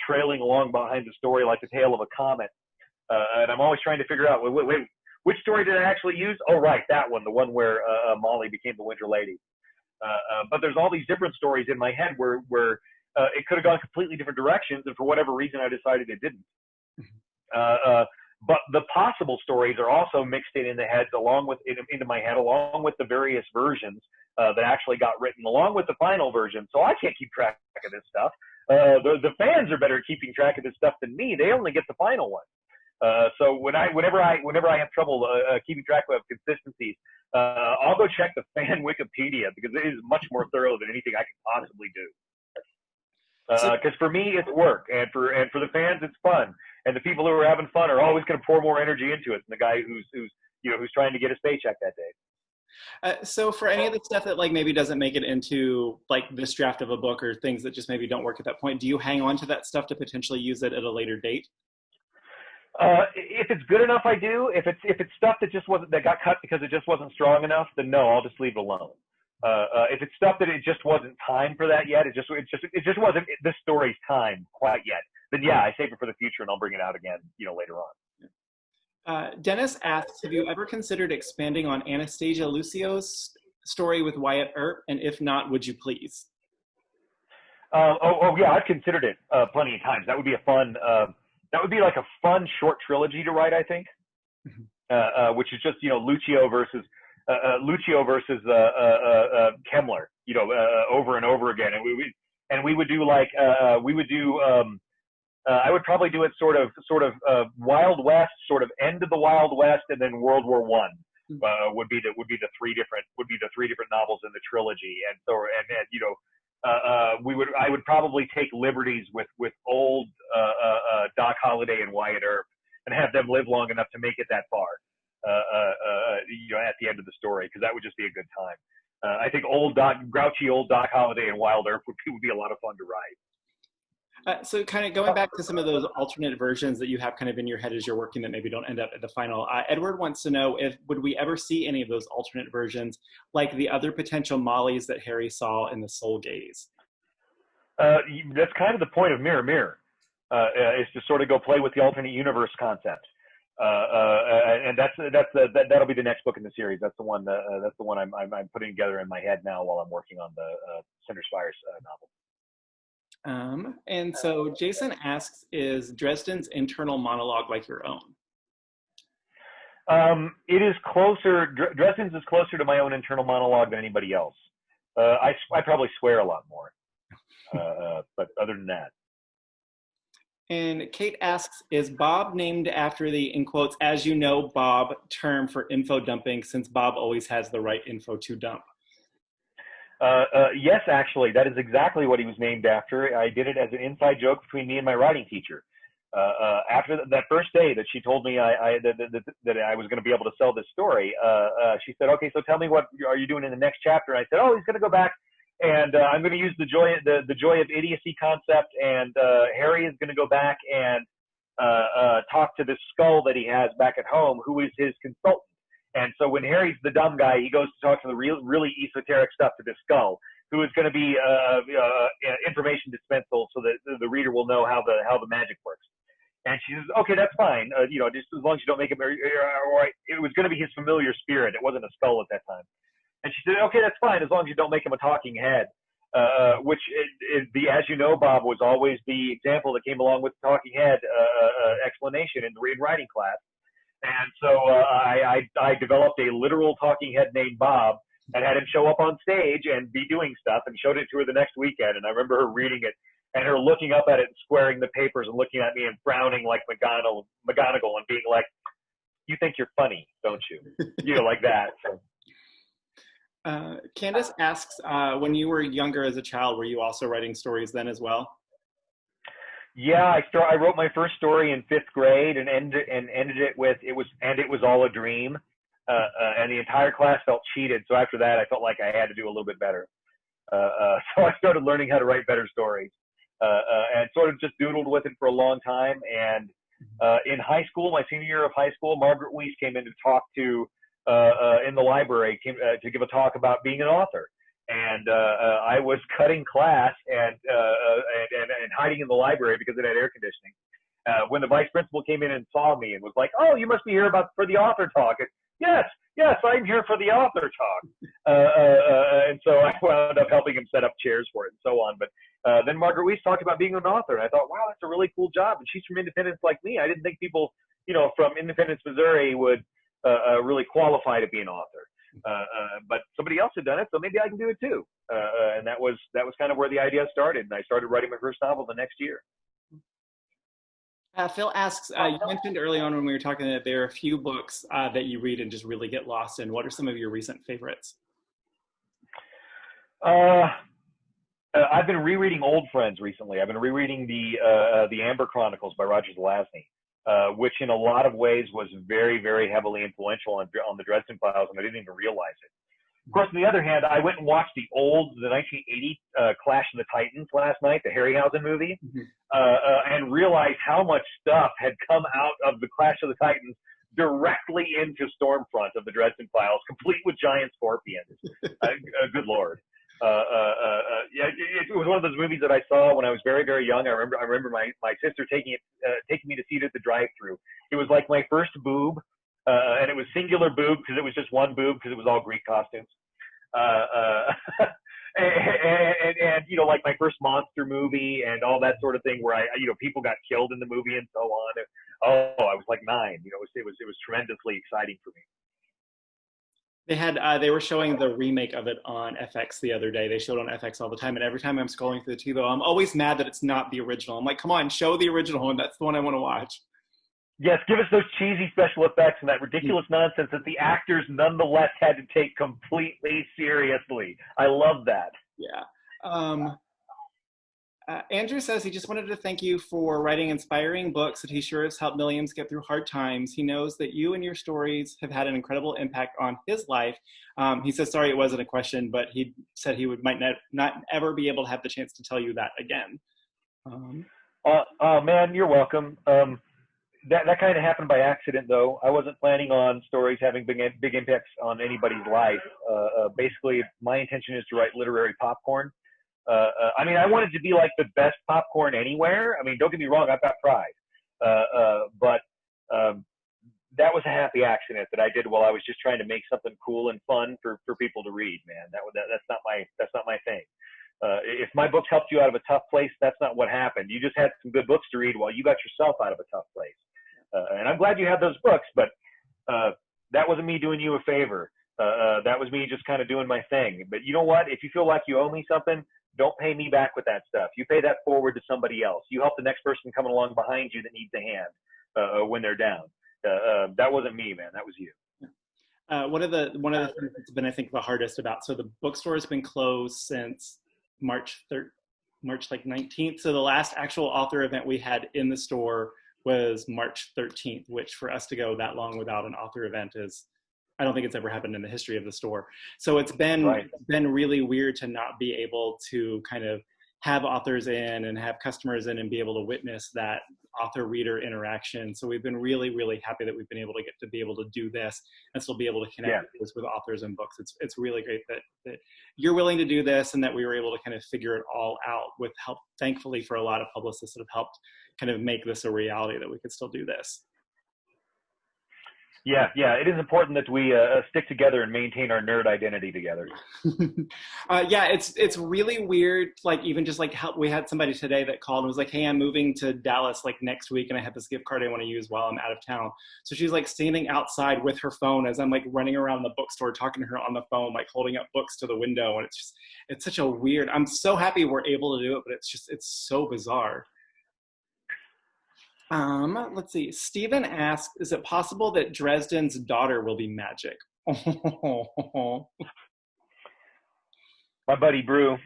trailing along behind the story like the tail of a comet. And I'm always trying to figure out, wait, which story did I actually use? Oh, right, that one, the one where Molly became the Winter Lady. But there's all these different stories in my head where it could have gone completely different directions, and for whatever reason I decided it didn't. But the possible stories are also mixed in the heads into my head, along with the various versions that actually got written, along with the final version. So I can't keep track of this stuff. The fans are better at keeping track of this stuff than me. They only get the final one. So whenever I have trouble keeping track of consistencies, I'll go check the fan Wikipedia, because it is much more thorough than anything I could possibly do. Because for me it's work, and for the fans it's fun, and the people who are having fun are always going to pour more energy into it than the guy who's trying to get his paycheck that day. So for any of the stuff that like maybe doesn't make it into like this draft of a book, or things that just maybe don't work at that point, do you hang on to that stuff to potentially use it at a later date? If it's good enough, I do. If it's stuff that got cut because it just wasn't strong enough, then no, I'll just leave it alone. If it's stuff that it just wasn't time for that yet, it just wasn't this story's time quite yet, then yeah, I save it for the future and I'll bring it out again, later on. Dennis asks, have you ever considered expanding on Anastasia Lucio's story with Wyatt Earp? And if not, would you please? Yeah, I've considered it plenty of times. That would be like a fun short trilogy to write, I think, which is just, Lucio versus Kemmler, over and over again. And we would do like, I would probably do it sort of Wild West, sort of end of the Wild West, and then World War I would be the three different novels in the trilogy. And so, I would probably take liberties with old Doc Holliday and Wyatt Earp and have them live long enough to make it that far, at the end of the story, because that would just be a good time. I think grouchy old Doc Holliday and Wyatt Earp would be a lot of fun to write. So kind of going back to some of those alternate versions that you have kind of in your head as you're working that maybe don't end up at the final, Edward wants to know would we ever see any of those alternate versions, like the other potential Mollys that Harry saw in the Soul Gaze? That's kind of the point of Mirror Mirror, is to sort of go play with the alternate universe concept. And that'll be the next book in the series. That's the one I'm putting together in my head now while I'm working on the Cinder Spires novel. And so Jason asks, is Dresden's internal monologue like your own? It is closer. Dresden's is closer to my own internal monologue than anybody else. I probably swear a lot more, but other than that. And Kate asks, is Bob named after the, in quotes, as you know, Bob term for info dumping, since Bob always has the right info to dump? Yes, actually, that is exactly what he was named after. I did it as an inside joke between me and my writing teacher. After that first day that she told me that I was going to be able to sell this story, she said, "Okay, so tell me, what are you doing in the next chapter?" And I said, "Oh, he's going to go back, and I'm going to use the joy of idiocy concept, and Harry is going to go back and talk to this skull that he has back at home, who is his consultant. And so when Harry's the dumb guy, he goes to talk to the really esoteric stuff to this skull, who is going to be information dispensal, so that the reader will know how the magic works. And she says, okay, that's fine. Just as long as you don't make him, or it was going to be his familiar spirit. It wasn't a skull at that time. And she said, okay, that's fine, as long as you don't make him a talking head. Which, as you know, Bob, was always the example that came along with the talking head explanation in the writing class. And so I developed a literal talking head named Bob and had him show up on stage and be doing stuff, and showed it to her the next weekend. And I remember her reading it and her looking up at it and squaring the papers and looking at me and frowning like McGonagall and being like, you think you're funny, don't you? Like that. So. Candace asks, when you were younger as a child, were you also writing stories then as well? Yeah, I wrote my first story in 5th grade and ended it with it was all a dream, and the entire class felt cheated. So after that, I felt like I had to do a little bit better. So I started learning how to write better stories, and sort of just doodled with it for a long time. And in high school, my senior year of high school, Margaret Weiss came in to talk to in the library, to give a talk about being an author. And I was cutting class and hiding in the library because it had air conditioning. When the vice principal came in and saw me and was like, "Oh, you must be here for the author talk." And, yes, I'm here for the author talk. And so I wound up helping him set up chairs for it and so on. But then Margaret Weiss talked about being an author, and I thought, wow, that's a really cool job. And she's from Independence like me. I didn't think people, from Independence, Missouri would really qualify to be an author. But somebody else had done it, so maybe I can do it too. And that was kind of where the idea started. And I started writing my first novel the next year. Phil asks, you mentioned early on when we were talking that there are a few books that you read and just really get lost in. What are some of your recent favorites? I've been rereading old friends recently. I've been rereading the Amber Chronicles by Roger Zelazny, which in a lot of ways was very, very heavily influential on the Dresden Files, and I didn't even realize it. Of course, on the other hand, I went and watched the 1980 Clash of the Titans last night, the Harryhausen movie, and realized how much stuff had come out of the Clash of the Titans directly into Stormfront of the Dresden Files, complete with giant scorpions. Good Lord. Yeah, it was one of those movies that I saw when I was very, very young. I remember my sister taking me to see it at the drive-thru. It was like my first boob, and it was singular boob because it was just one boob because it was all Greek costumes. And like my first monster movie and all that sort of thing, where people got killed in the movie and so on. I was like 9. It was tremendously exciting for me. They were showing the remake of it on FX the other day. They showed it on FX all the time, and every time I'm scrolling through the TV, I'm always mad that it's not the original. I'm like, come on, show the original, and that's the one I want to watch. Yes, give us those cheesy special effects and that ridiculous nonsense that the actors nonetheless had to take completely seriously. I love that. Yeah. Andrew says he just wanted to thank you for writing inspiring books that he sure has helped millions get through hard times. He knows that you and your stories have had an incredible impact on his life. He says, sorry it wasn't a question, but he said he might not ever be able to have the chance to tell you that again. Oh, man, you're welcome. That kind of happened by accident, though. I wasn't planning on stories having big impacts on anybody's life. Basically, my intention is to write literary popcorn. I wanted to be like the best popcorn anywhere. Don't get me wrong, I've got pride. But that was a happy accident that I did while I was just trying to make something cool and fun for people to read, man. That's not my thing. If my books helped you out of a tough place, that's not what happened. You just had some good books to read while you got yourself out of a tough place. And I'm glad you had those books, but that wasn't me doing you a favor. That was me just kind of doing my thing. But you know what? If you feel like you owe me something, don't pay me back with that stuff. You pay that forward to somebody else. You help the next person coming along behind you that needs a hand when they're down. That wasn't me, man. That was you. One of the things that's been, I think, the hardest about, so the bookstore has been closed since March 19th. So the last actual author event we had in the store was March 13th, which for us to go that long without an author event is, I don't think it's ever happened in the history of the store. So it's been really weird to not be able to kind of have authors in and have customers in and be able to witness that author-reader interaction. So we've been really, really happy that we've been able to be able to do this and still be able to connect with authors and books. It's really great that you're willing to do this and that we were able to kind of figure it all out with help, thankfully, for a lot of publicists that have helped kind of make this a reality that we could still do this. Yeah, it is important that we stick together and maintain our nerd identity together. Yeah, it's really weird. Like even just like how we had somebody today that called and was like, "Hey, I'm moving to Dallas like next week, and I have this gift card I want to use while I'm out of town." So she's like standing outside with her phone as I'm like running around the bookstore talking to her on the phone, like holding up books to the window, and it's such a weird. I'm so happy we're able to do it, but it's so bizarre. Let's see. Stephen asked, is it possible that Dresden's daughter will be magic? My buddy Brew.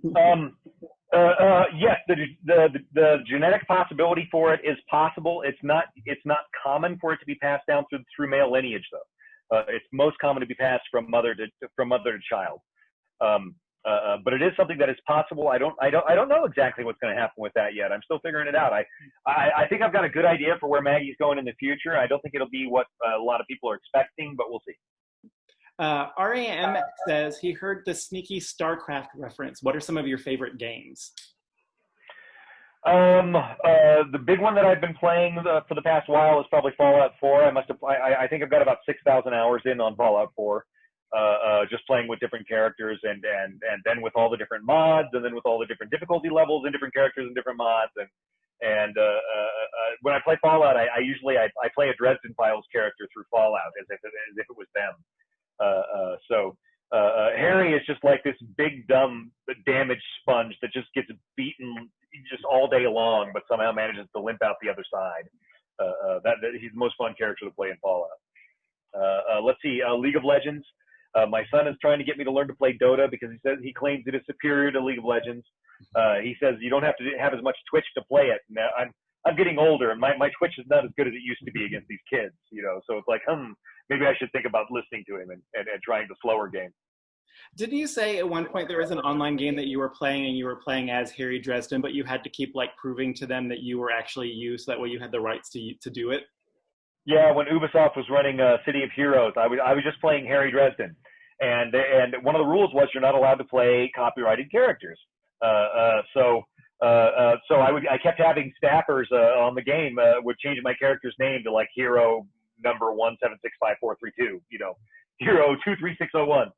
Yes, the genetic possibility for it is possible. It's not common for it to be passed down through male lineage, though. It's most common to be passed from mother to child. But it is something that is possible. I don't know exactly what's going to happen with that yet. I'm still figuring it out. I think I've got a good idea for where Maggie's going in the future. I don't think it'll be what a lot of people are expecting, but we'll see. RAM says he heard the sneaky StarCraft reference. What are some of your favorite games? The big one that I've been playing for the past while is probably Fallout 4. I think I've got about 6,000 hours in on Fallout 4. Just playing with different characters and then with all the different mods and then with all the different difficulty levels and different characters and different mods and when I play Fallout, I usually play a Dresden Files character through Fallout as if it was them. Harry is just like this big dumb damage sponge that just gets beaten just all day long, but somehow manages to limp out the other side. He's the most fun character to play in Fallout. Let's see, League of Legends. My son is trying to get me to learn to play Dota because he claims it is superior to League of Legends. He says you don't have to have as much Twitch to play it. Now, I'm getting older, and my Twitch is not as good as it used to be against these kids, So it's like, maybe I should think about listening to him and trying the slower game. Didn't you say at one point there was an online game that you were playing and you were playing as Harry Dresden, but you had to keep like proving to them that you were actually you, so that way you had the rights to do it? Yeah, when Ubisoft was running City of Heroes, I was just playing Harry Dresden, and one of the rules was you're not allowed to play copyrighted characters. So I kept having staffers on the game would change my character's name to like Hero number 1765432, Hero 23601.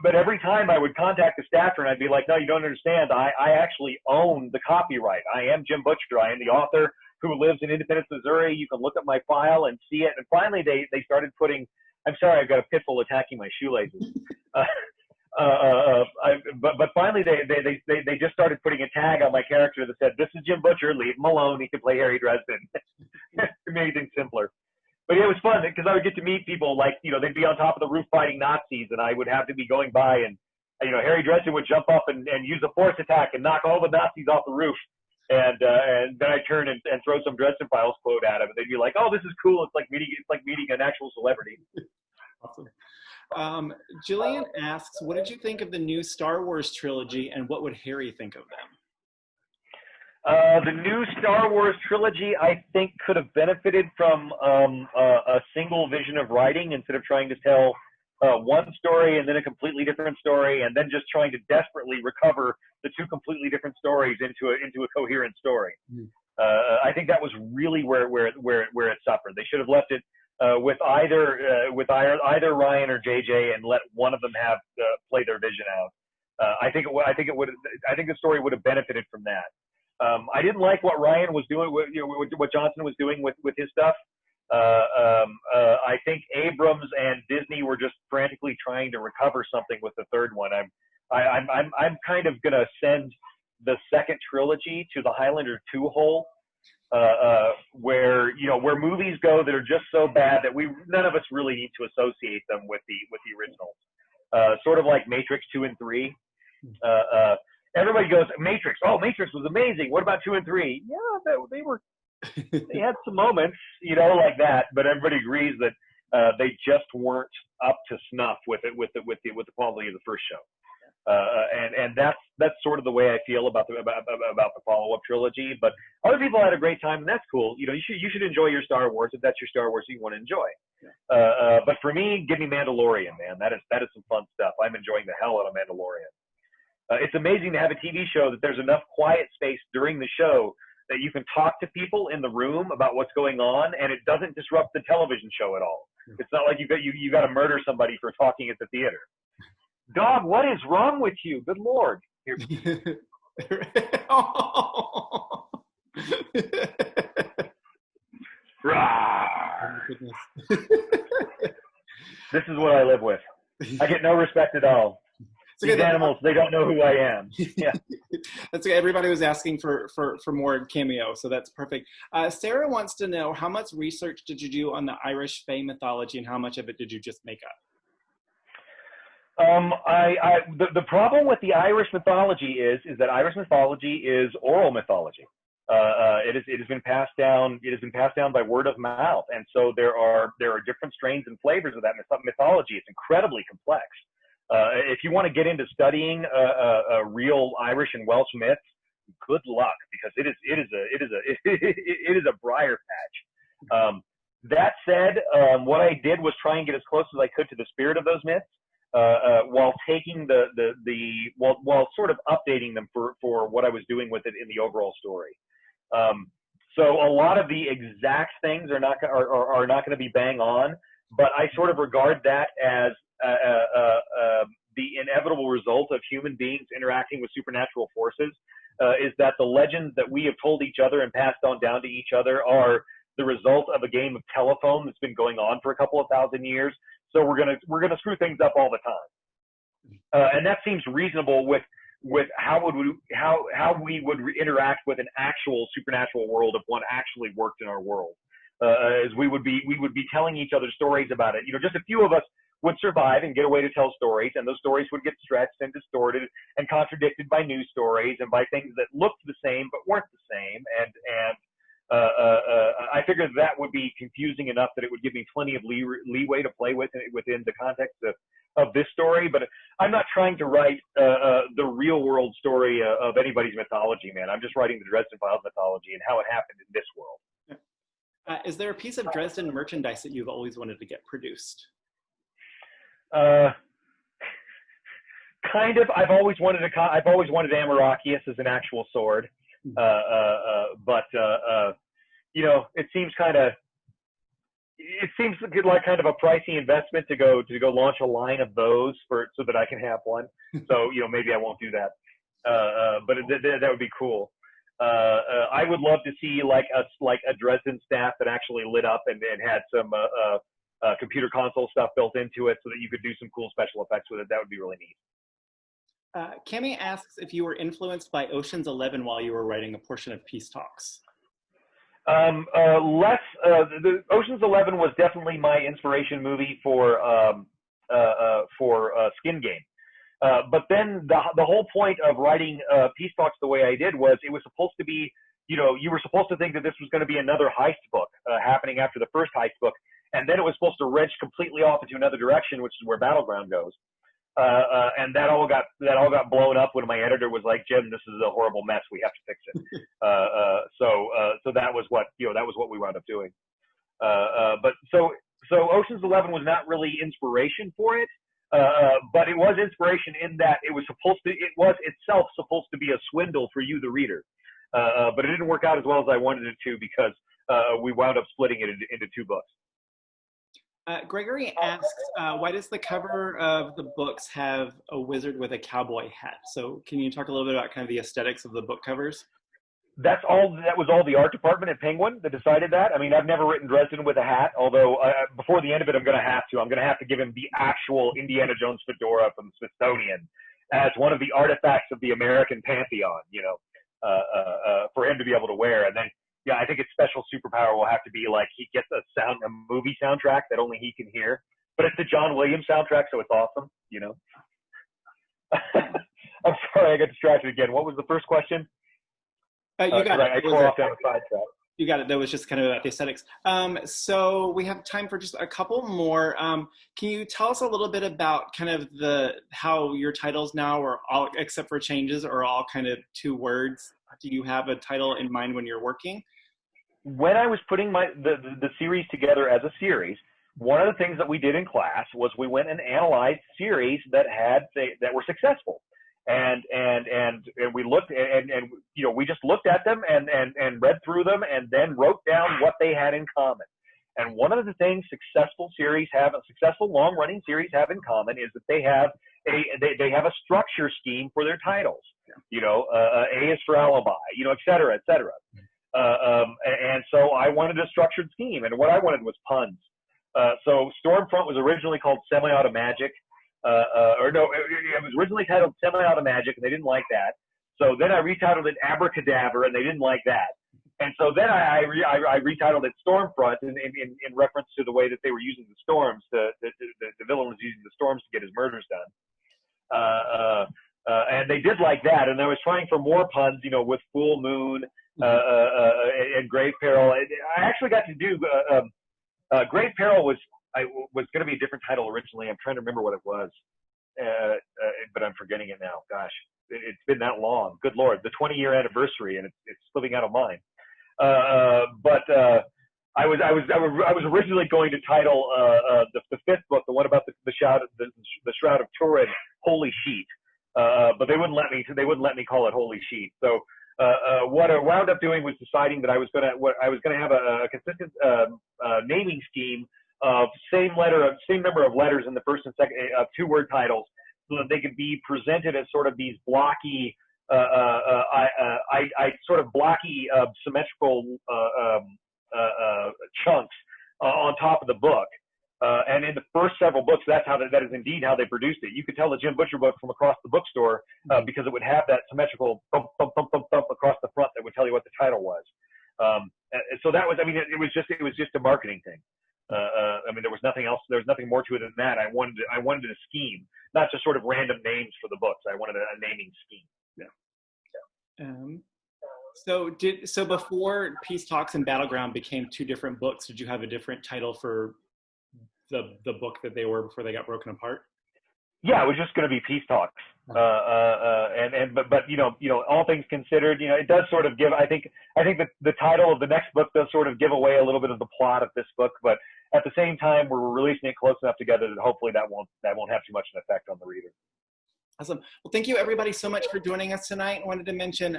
But every time I would contact the staffer and I'd be like, no, you don't understand. I actually own the copyright. I am Jim Butcher. I am the author who lives in Independence, Missouri. You can look at my file and see it. And finally, they started putting, I'm sorry, I've got a pit bull attacking my shoelaces. But finally, they just started putting a tag on my character that said, this is Jim Butcher. Leave him alone. He can play Harry Dresden. It made things simpler. But it was fun because I would get to meet people like, they'd be on top of the roof fighting Nazis and I would have to be going by and, Harry Dresden would jump up and use a force attack and knock all the Nazis off the roof. And then I'd turn and throw some Dresden Files quote at him. And they'd be like, oh, this is cool. It's like meeting an actual celebrity. Awesome. Jillian asks, what did you think of the new Star Wars trilogy and what would Harry think of them? The new Star Wars trilogy, I think, could have benefited from a single vision of writing instead of trying to tell one story and then a completely different story, and then just trying to desperately recover the two completely different stories into a coherent story. I think that was really where it suffered. They should have left it with either Ryan or JJ and let one of them have play their vision out. I think the story would have benefited from that. I didn't like what Ryan was doing, what Johnson was doing with his stuff. I think Abrams and Disney were just frantically trying to recover something with the third one. I'm kind of gonna send the second trilogy to the Highlander 2 hole, where movies go that are just so bad that none of us really need to associate them with the originals. Sort of like Matrix 2 and 3. Everybody goes, Matrix. Oh, Matrix was amazing. What about 2 and 3? Yeah, they had some moments, like that. But everybody agrees that They just weren't up to snuff with the quality of the first show. And that's sort of the way I feel about the follow-up trilogy. But other people had a great time, and that's cool. You know, you should enjoy your Star Wars if that's your Star Wars you want to enjoy. But for me, give me Mandalorian, man. That is some fun stuff. I'm enjoying the hell out of Mandalorian. It's amazing to have a TV show that there's enough quiet space during the show that you can talk to people in the room about what's going on, and it doesn't disrupt the television show at all. It's not like you got to murder somebody for talking at the theater. Dog, what is wrong with you? Good Lord. Here. Oh. This is what I live with. I get no respect at all. These animals, they don't know who I am. Yeah. That's okay. Everybody was asking for more cameo, so that's perfect. Sarah wants to know, how much research did you do on the Irish Fae mythology, and how much of it did you just make up? The problem with the Irish mythology is that Irish mythology is oral mythology. It has been passed down. It has been passed down by word of mouth, and so there are different strains and flavors of that mythology. It's incredibly complex. If you want to get into studying real Irish and Welsh myths, good luck, because it is a briar patch. That said, what I did was try and get as close as I could to the spirit of those myths, while taking while sort of updating them for what I was doing with it in the overall story. So a lot of the exact things are not going to be bang on, but I sort of regard that as the inevitable result of human beings interacting with supernatural forces, is that the legends that we have told each other and passed on down to each other are the result of a game of telephone that's been going on for a couple of thousand years. So we're gonna screw things up all the time, and that seems reasonable with how we would interact with an actual supernatural world if one actually worked in our world. As we would be telling each other stories about it. You know, just a few of us would survive and get away to tell stories, and those stories would get stretched and distorted and contradicted by news stories and by things that looked the same but weren't the same. And I figured that would be confusing enough that it would give me plenty of leeway to play with within the context of this story. But I'm not trying to write the real world story of anybody's mythology, man. I'm just writing the Dresden Files mythology and how it happened in this world. Is there a piece of Dresden merchandise that you've always wanted to get produced? Kind of. I've always wanted Amarachius as an actual sword, but you know, it seems like kind of a pricey investment to go launch a line of those so that I can have one. So, you know, maybe I won't do that, but that would be cool. I would love to see like a Dresden staff that actually lit up and had some computer console stuff built into it so that you could do some cool special effects with it. That would be really neat. Cami asks if you were influenced by Ocean's 11 while you were writing a portion of Peace Talks. The Ocean's 11 was definitely my inspiration movie for Skin Game. But then the whole point of writing Peace Talks the way I did was it was supposed to be, you know, you were supposed to think that this was going to be another heist book happening after the first heist book, and then it was supposed to wrench completely off into another direction, which is where Battleground goes. And that all got blown up when my editor was like, "Jim, this is a horrible mess. We have to fix it." So that was what we wound up doing. But so Ocean's 11 was not really inspiration for it. But it was inspiration in that it was itself supposed to be a swindle for you, the reader. But it didn't work out as well as I wanted it to, because we wound up splitting it into two books. Gregory asks, why does the cover of the books have a wizard with a cowboy hat? So can you talk a little bit about kind of the aesthetics of the book covers? That was all the art department at Penguin that decided that. I mean, I've never written Dresden with a hat, although before the end of it, I'm going to have to give him the actual Indiana Jones fedora from the Smithsonian as one of the artifacts of the American pantheon, you know, for him to be able to wear. And then, yeah, I think his special superpower will have to be like he gets a movie soundtrack that only he can hear, but it's the John Williams soundtrack, so it's awesome, you know. I'm sorry, I got distracted again. What was the first question? You got I tore off down a side track. You got it. That was just kind of about the aesthetics. So we have time for just a couple more. Can you tell us a little bit about kind of how your titles now are all, except for changes, are all kind of 2 words? Do you have a title in mind when you're working? When I was putting the series together as a series, one of the things that we did in class was we went and analyzed series that were successful. And we looked and you know, we just looked at them and read through them and then wrote down what they had in common. And one of the things successful long running series have in common is that they have a structure scheme for their titles. You know, A is for alibi, you know, et cetera, et cetera. And so I wanted a structured scheme, and what I wanted was puns. So Stormfront was originally called Semi-Auto Magic. It was originally titled Semi-Auto Magic, and they didn't like that. So then I retitled it Abracadabra, and they didn't like that. And so then I retitled it Stormfront in reference to the way that they were using the storms. The villain was using the storms to get his murders done. And they did like that. And I was trying for more puns, you know, with Full Moon and Grave Peril. I actually got to do Grave Peril was going to be a different title originally. I'm trying to remember what it was, but I'm forgetting it now. Gosh, it's been that long. Good Lord, the 20-year anniversary, and it's slipping out of mind. But I was originally going to title the 5th book, the one about the Shroud of Turin, Holy Sheet. But they wouldn't let me. They wouldn't let me call it Holy Sheet. So what I wound up doing was deciding that I was going to have a consistent naming scheme of same number of letters in the first and second 2-word titles, so that they could be presented as sort of these blocky, sort of blocky symmetrical chunks on top of the book. And in the first several books, that is indeed how they produced it. You could tell the Jim Butcher book from across the bookstore because it would have that symmetrical thump, thump, thump, thump, thump across the front that would tell you what the title was. So that was, I mean, it was just a marketing thing. I mean, there was nothing else. There was nothing more to it than that. I wanted a scheme, not just sort of random names for the books. I wanted a naming scheme. Yeah. So before Peace Talks and Battleground became 2 different books, did you have a different title for the book that they were before they got broken apart? Yeah, it was just going to be Peace Talks. But you know, all things considered, you know, it does sort of give. I think that the title of the next book does sort of give away a little bit of the plot of this book, but at the same time, we're releasing it close enough together that hopefully that won't have too much an effect on the reader. Awesome. Well, thank you everybody so much for joining us tonight. I wanted to mention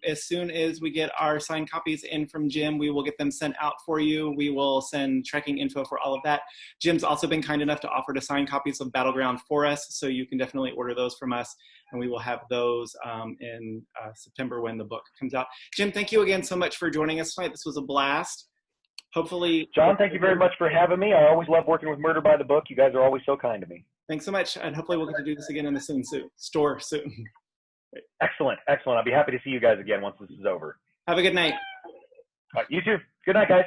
as soon as we get our signed copies in from Jim, we will get them sent out for you. We will send tracking info for all of that. Jim's also been kind enough to offer to sign copies of Battleground for us, so you can definitely order those from us, and we will have those in September when the book comes out. Jim, thank you again so much for joining us tonight. This was a blast. Hopefully, John, thank you very much for having me. I always love working with Murder by the Book. You guys are always so kind to me. Thanks so much, and hopefully we'll get to do this again in the store soon. Great. Excellent. I'll be happy to see you guys again once this is over. Have a good night. You too. Good night, guys.